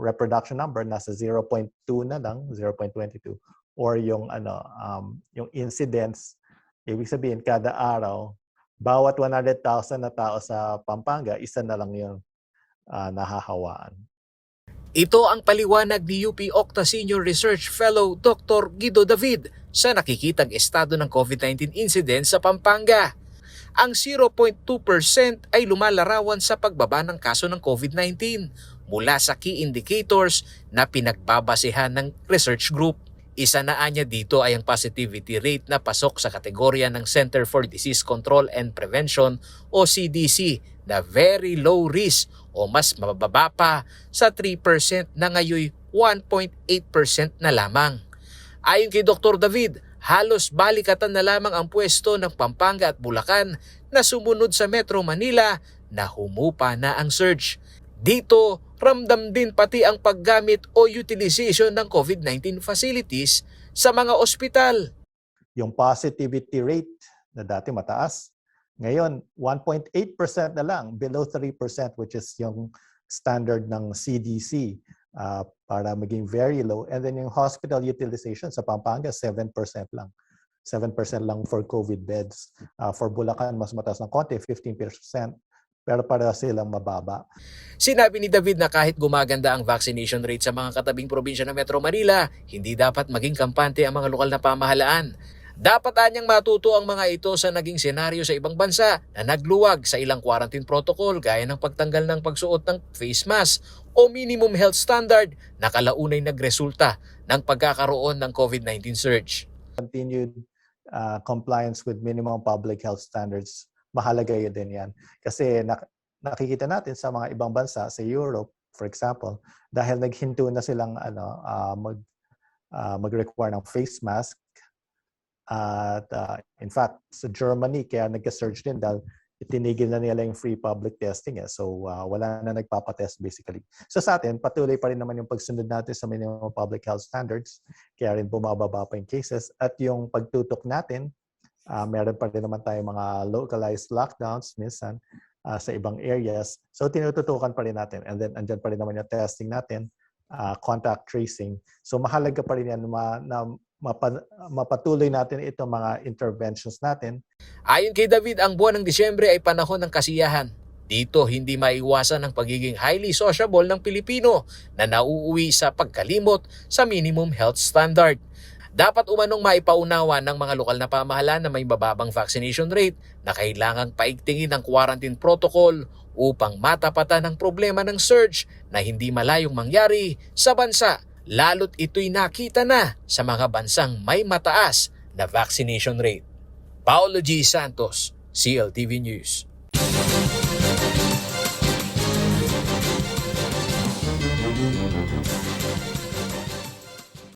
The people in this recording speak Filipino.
reproduction number nasa 0.2 na lang, 0.22, or yung yung incidence, ibig sabihin kada araw bawat 100,000 na tao sa Pampanga, isa na lang yung nahahawaan. Ito ang paliwanag ni UP Octa Senior Research Fellow Dr. Guido David sa nakikitang estado ng COVID-19 incidence sa Pampanga. Ang 0.2% ay lumalarawan sa pagbaba ng kaso ng COVID-19 mula sa key indicators na pinagbabasehan ng research group. Isa na anya dito ay ang positivity rate na pasok sa kategorya ng Center for Disease Control and Prevention o CDC na very low risk o mas mababa pa sa 3% na ngayon 1.8% na lamang. Ayon kay Dr. David, halos balikatan na lamang ang pwesto ng Pampanga at Bulacan na sumunod sa Metro Manila na humupa na ang surge. Dito, ramdam din pati ang paggamit o utilization ng COVID-19 facilities sa mga ospital. Yung positivity rate na dati mataas, ngayon 1.8% na lang, below 3%, which is yung standard ng CDC para maging very low. And then yung hospital utilization sa Pampanga, 7% lang. 7% lang for COVID beds. For Bulacan, mas mataas ng konti, 15%. Pero para silang mababa. Sinabi ni David na kahit gumaganda ang vaccination rate sa mga katabing probinsya ng Metro Manila, hindi dapat maging kampante ang mga lokal na pamahalaan. Dapat anyang matuto ang mga ito sa naging senaryo sa ibang bansa na nagluwag sa ilang quarantine protocol gaya ng pagtanggal ng pagsuot ng face mask o minimum health standard na kalaunay nagresulta ng pagkakaroon ng COVID-19 surge. Continued compliance with minimum public health standards, mahalaga yun din yan. Kasi nakikita natin sa mga ibang bansa, sa Europe, for example, dahil naghinto na silang mag-require ng face mask. At in fact, sa Germany, kaya nagka-surge din dahil itinigil na nila yung free public testing. So wala na nagpapatest basically. So sa atin, patuloy pa rin naman yung pagsunod natin sa minimum public health standards. Kaya rin bumababa pa yung cases. At yung pagtutok natin, meron pa rin naman tayong mga localized lockdowns minsan sa ibang areas. So tinututukan pa rin natin. And then andyan pa rin naman yung testing natin, contact tracing. So mahalaga pa rin yan na mapatuloy natin itong mga interventions natin. Ayon kay David, ang buwan ng Disyembre ay panahon ng kasiyahan. Dito hindi maiwasan ang pagiging highly sociable ng Pilipino na nauuwi sa pagkalimot sa minimum health standard. Dapat umanong maipaunawa ng mga lokal na pamahalaan na may bababang vaccination rate na kailangang paigtingin ang quarantine protocol upang matapatan ang problema ng surge na hindi malayong mangyari sa bansa, lalo't ito'y nakita na sa mga bansang may mataas na vaccination rate. Paolo G. Santos, CLTV News.